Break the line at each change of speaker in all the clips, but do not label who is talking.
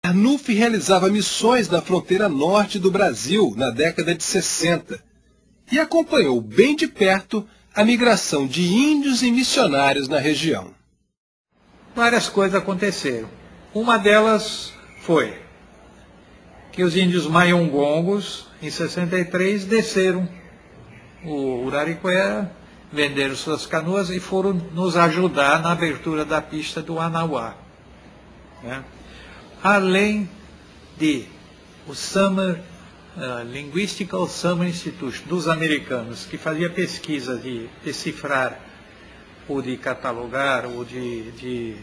Arnulfo realizava missões na fronteira norte do Brasil na década de 60 e acompanhou bem de perto a migração de índios e missionários na região.
Várias coisas aconteceram. Uma delas foi que os índios Mayongongos, em 63, desceram o Uraricuera, venderam suas canoas e foram nos ajudar na abertura da pista do Anauá, né? Além de o Linguistical Summer Institute dos americanos, que fazia pesquisa de decifrar ou de catalogar ou de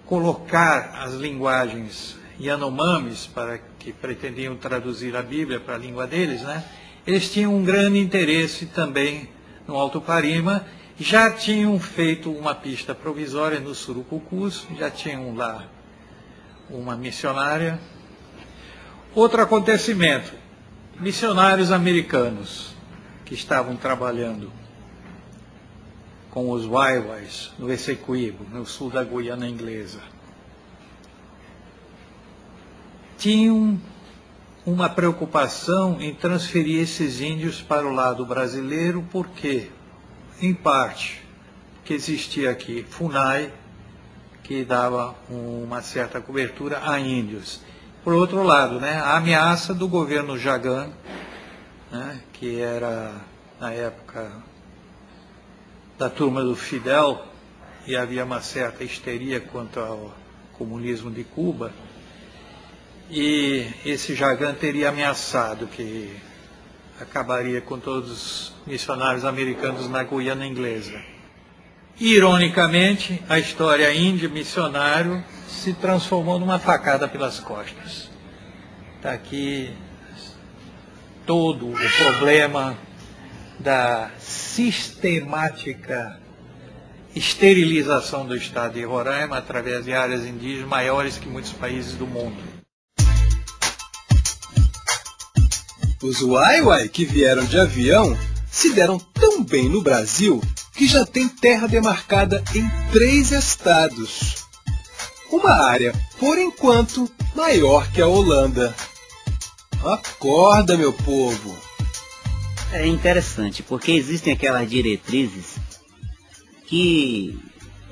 colocar as linguagens Yanomamis, para que pretendiam traduzir a Bíblia para a língua deles, né? Eles tinham um grande interesse também no Alto Parima, já tinham feito uma pista provisória no Surucucus, já tinham lá uma missionária. Outro acontecimento, missionários americanos que estavam trabalhando com os Waiwais no Essequibo, no sul da Guiana Inglesa, tinham uma preocupação em transferir esses índios para o lado brasileiro, porque, em parte, que existia aqui FUNAI, que dava uma certa cobertura a índios. Por outro lado, né, a ameaça do governo Jagan, né, que era, na época, da turma do Fidel, e havia uma certa histeria quanto ao comunismo de Cuba, e esse Jagan teria ameaçado que acabaria com todos os missionários americanos na Guiana Inglesa. Ironicamente, a história índio missionário se transformou numa facada pelas costas. Está aqui todo o problema da sistemática esterilização do estado de Roraima através de áreas indígenas maiores que muitos países do mundo.
Os Waiwai que vieram de avião se deram tão bem no Brasil que já tem terra demarcada em 3 estados. Uma área, por enquanto, maior que a Holanda. Acorda, meu povo!
É interessante, porque existem aquelas diretrizes que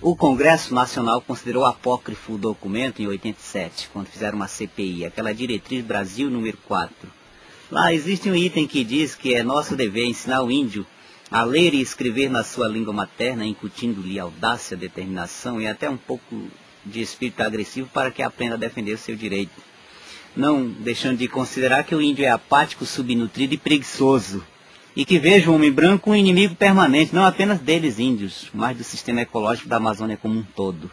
o Congresso Nacional considerou apócrifo o documento em 87, quando fizeram uma CPI, aquela diretriz Brasil número 4. Lá existe um item que diz que é nosso dever ensinar o índio a ler e escrever na sua língua materna, incutindo-lhe audácia, determinação e até um pouco de espírito agressivo para que aprenda a defender o seu direito. Não deixando de considerar que o índio é apático, subnutrido e preguiçoso, e que veja o homem branco um inimigo permanente, não apenas deles índios, mas do sistema ecológico da Amazônia como um todo.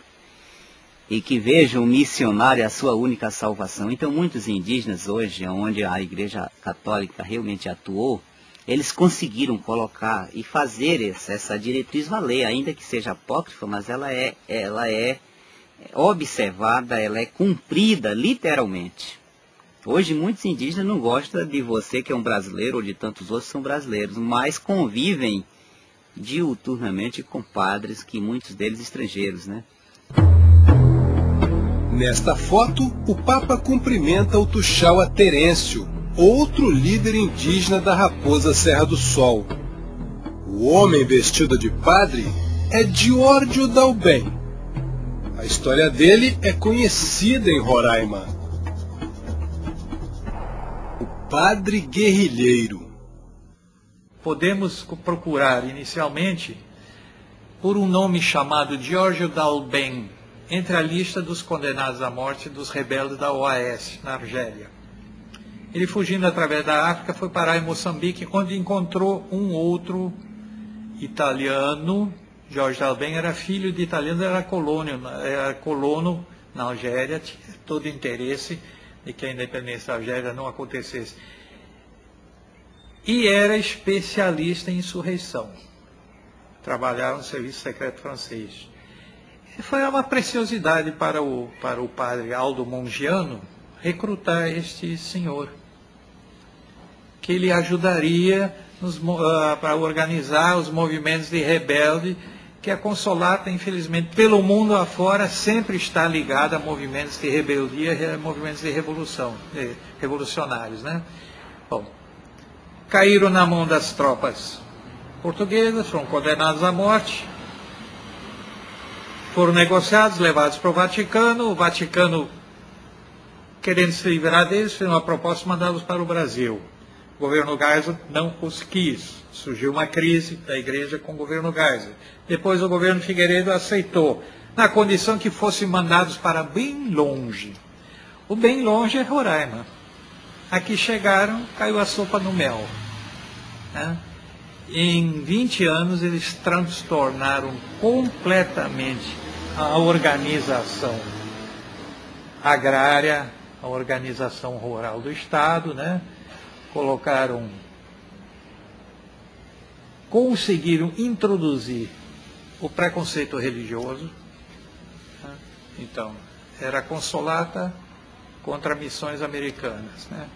E que veja o missionário a sua única salvação. Então muitos indígenas hoje, onde a Igreja Católica realmente atuou, eles conseguiram colocar e fazer essa diretriz valer, ainda que seja apócrifa, mas ela é observada, ela é cumprida literalmente. Hoje muitos indígenas não gostam de você que é um brasileiro ou de tantos outros que são brasileiros, mas convivem diuturnamente com padres, que muitos deles estrangeiros, né?
Nesta foto, o Papa cumprimenta o Tuxaua Terêncio, outro líder indígena da Raposa Serra do Sol. O homem vestido de padre é Diórdio Dalben. A história dele é conhecida em Roraima. O padre guerrilheiro.
Podemos procurar inicialmente por um nome chamado Diórdio Dalben, entre a lista dos condenados à morte dos rebeldes da OAS, na Argélia. Ele, fugindo através da África, foi parar em Moçambique, onde encontrou um outro italiano. Jorge Dalben era filho de italianos, era colono na Algéria, tinha todo interesse de que a independência da Algéria não acontecesse. E era especialista em insurreição. Trabalhava no serviço secreto francês. E foi uma preciosidade para o padre Aldo Mongiano recrutar este senhor, que ele ajudaria para organizar os movimentos de rebelde que a Consolata, infelizmente, pelo mundo afora, sempre está ligada a movimentos de rebeldia e a movimentos de revolução, revolucionários, né? Bom, caíram na mão das tropas portuguesas, foram condenados à morte, foram negociados, levados para o Vaticano, querendo se livrar deles, fez uma proposta de mandá-los para o Brasil. O governo Geisel não os quis. Surgiu uma crise da igreja com o governo Geisel. Depois o governo Figueiredo aceitou, na condição que fossem mandados para bem longe. O bem longe é Roraima. Aqui chegaram, caiu a sopa no mel. Né? Em 20 anos eles transtornaram completamente a organização agrária, a organização rural do Estado, né? Conseguiram introduzir o preconceito religioso. Né? Então, era a Consolata contra missões americanas. Né?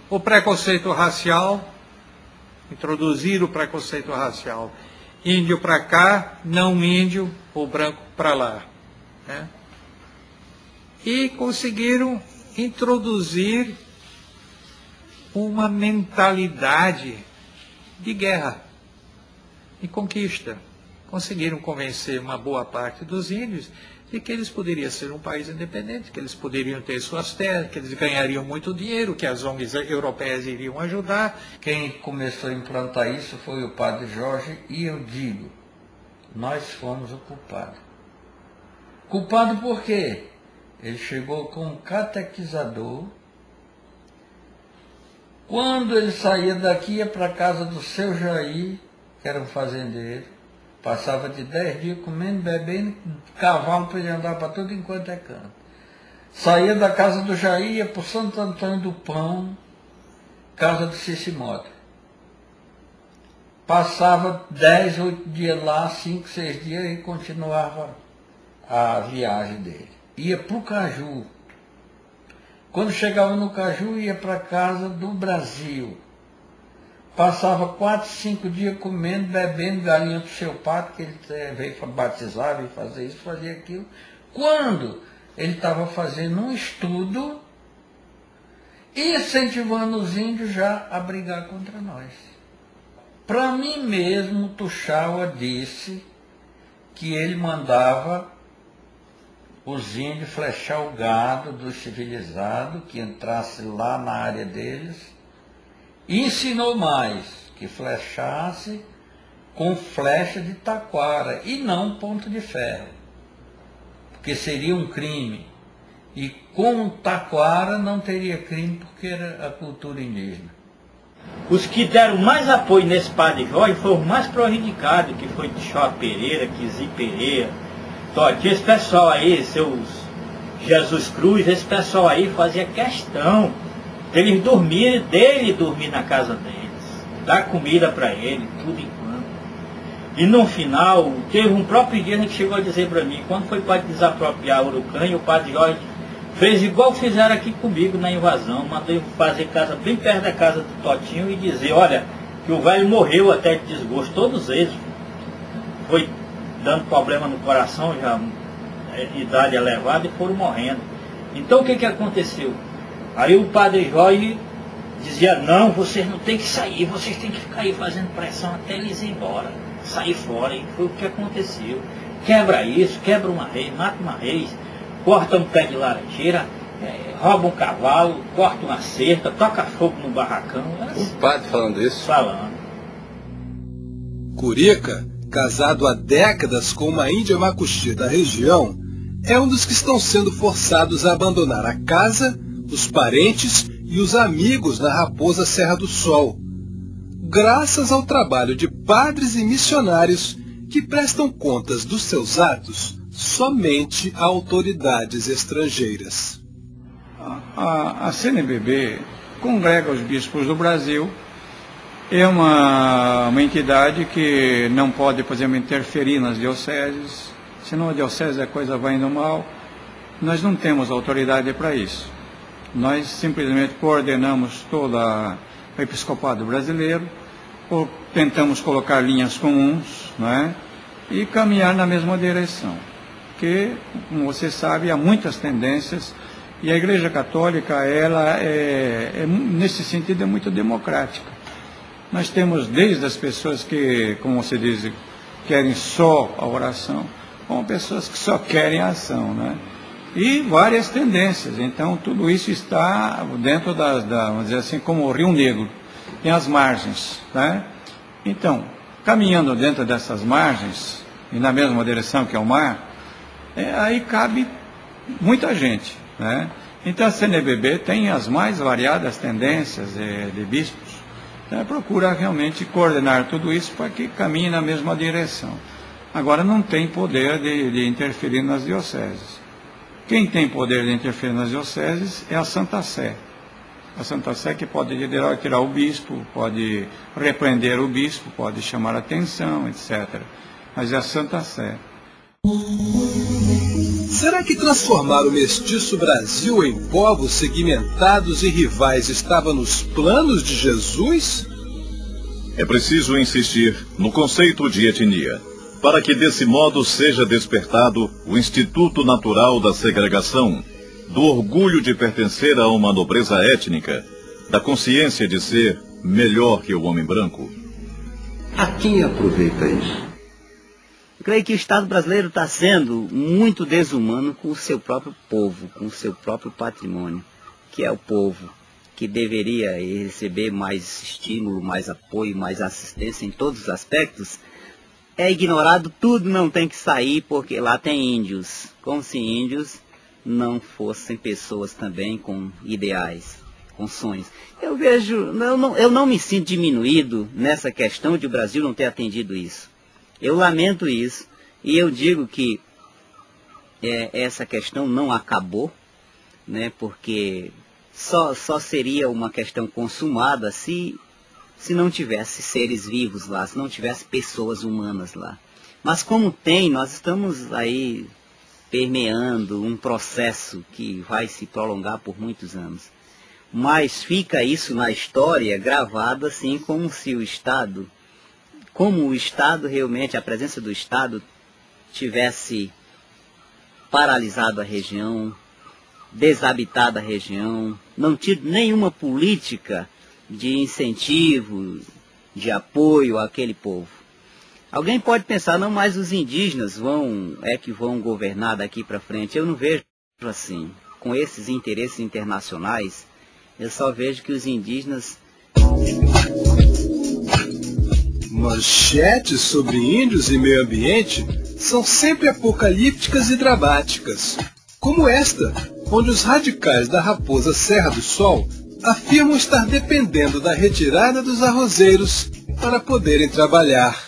O preconceito racial, introduzir o preconceito racial. Índio para cá, não índio, ou branco para lá. Né? E conseguiram introduzir uma mentalidade de guerra e conquista. Conseguiram convencer uma boa parte dos índios de que eles poderiam ser um país independente, que eles poderiam ter suas terras, que eles ganhariam muito dinheiro, que as ONGs europeias iriam ajudar.
Quem começou a implantar isso foi o padre Jorge, e eu digo, nós fomos o culpado. Culpado por quê? Ele chegou com um catequizador. Quando ele saía daqui, ia para a casa do seu Jair, que era um fazendeiro, passava de 10 dias comendo, bebendo, cavalo para ele andar para tudo enquanto é canto. Saía da casa do Jair, ia para o Santo Antônio do Pão, casa do Cicimota. Passava 10, 8 dias lá, 5, 6 dias e continuava a viagem dele. Ia para o Caju. Quando chegava no Caju, ia para a casa do Brasil. Passava 4, 5 dias comendo, bebendo galinha do seu pato, que ele veio batizar, veio fazer isso, fazer aquilo. Quando ele estava fazendo um estudo e incentivando os índios já a brigar contra nós. Para mim mesmo, Tuxaua disse que ele mandava os índios flechar o gado do civilizado, que entrasse lá na área deles, e ensinou mais, que flechasse com flecha de taquara, e não ponto de ferro, porque seria um crime. E com taquara não teria crime, porque era a cultura indígena.
Os que deram mais apoio nesse padre Jorge foram os mais prejudicados, que foi Tixó Pereira, Quizi Pereira, Totti. Esse pessoal aí, seus Jesus Cruz, esse pessoal aí fazia questão deles dormirem, dele dormir na casa deles, dar comida para ele, tudo enquanto. E no final, teve um próprio dia que chegou a dizer para mim, quando foi para desapropriar Urucanha, o padre Jorge fez igual fizeram aqui comigo na invasão, mandou fazer casa bem perto da casa do Totinho e dizer, olha, que o velho morreu até de desgosto, todos eles. Foi dando problema no coração, já idade elevada, e foram morrendo. Então o que aconteceu? Aí o padre Jorge dizia, não, vocês não têm que sair, vocês têm que ficar aí fazendo pressão até eles ir embora, sair fora. E foi o que aconteceu. Quebra isso, quebra uma reis, mata uma reis, corta um pé de laranjeira, rouba um cavalo, corta uma cerca, toca fogo no barracão.
O padre falando isso?
Falando.
Curica, casado há décadas com uma índia macuxi da região, é um dos que estão sendo forçados a abandonar a casa, os parentes e os amigos na Raposa Serra do Sol, graças ao trabalho de padres e missionários que prestam contas dos seus atos somente a autoridades estrangeiras.
A CNBB congrega os bispos do Brasil, é uma entidade que não pode, por exemplo, interferir nas dioceses, senão a diocese a coisa vai indo mal. Nós não temos autoridade para isso. Nós simplesmente coordenamos todo o episcopado brasileiro, tentamos colocar linhas comuns, não é? e caminhar na mesma direção. Porque, como você sabe, há muitas tendências, e a Igreja Católica, ela nesse sentido, é muito democrática. Nós temos desde as pessoas que, como você diz, querem só a oração, como pessoas que só querem a ação, né? E várias tendências. Então, tudo isso está dentro vamos dizer assim, como o Rio Negro, tem as margens, né? Então, caminhando dentro dessas margens, e na mesma direção que é o mar, aí cabe muita gente, né? Então, a CNBB tem as mais variadas tendências de bispos, né? Procura realmente coordenar tudo isso para que caminhe na mesma direção. Agora, não tem poder de interferir nas dioceses. Quem tem poder de interferir nas dioceses é a Santa Sé. A Santa Sé que pode tirar o bispo, pode repreender o bispo, pode chamar a atenção, etc. Mas é a Santa Sé.
Será que transformar o mestiço Brasil em povos segmentados e rivais estava nos planos de Jesus?
É preciso insistir no conceito de etnia, para que desse modo seja despertado o instituto natural da segregação, do orgulho de pertencer a uma nobreza étnica, da consciência de ser melhor que o homem branco.
A quem aproveita isso?
Eu creio que o Estado brasileiro está sendo muito desumano com o seu próprio povo, com o seu próprio patrimônio, que é o povo, que deveria receber mais estímulo, mais apoio, mais assistência em todos os aspectos. É ignorado, tudo não tem que sair, porque lá tem índios, como se índios não fossem pessoas também com ideais, com sonhos. Eu não me sinto diminuído nessa questão de o Brasil não ter atendido isso. Eu lamento isso, e eu digo que essa questão não acabou, né, porque só seria uma questão consumada se não tivesse seres vivos lá, se não tivesse pessoas humanas lá. Mas como tem, nós estamos aí permeando um processo que vai se prolongar por muitos anos. Mas fica isso na história gravado assim como se o Estado, realmente, a presença do Estado tivesse paralisado a região, desabitado a região, não tido nenhuma política de incentivo, de apoio àquele povo. Alguém pode pensar, não, mas os indígenas que vão governar daqui para frente. Eu não vejo assim. Com esses interesses internacionais, eu só vejo que os indígenas...
Manchetes sobre índios e meio ambiente são sempre apocalípticas e dramáticas, como esta, onde os radicais da Raposa Serra do Sol afirmam estar dependendo da retirada dos arrozeiros para poderem trabalhar.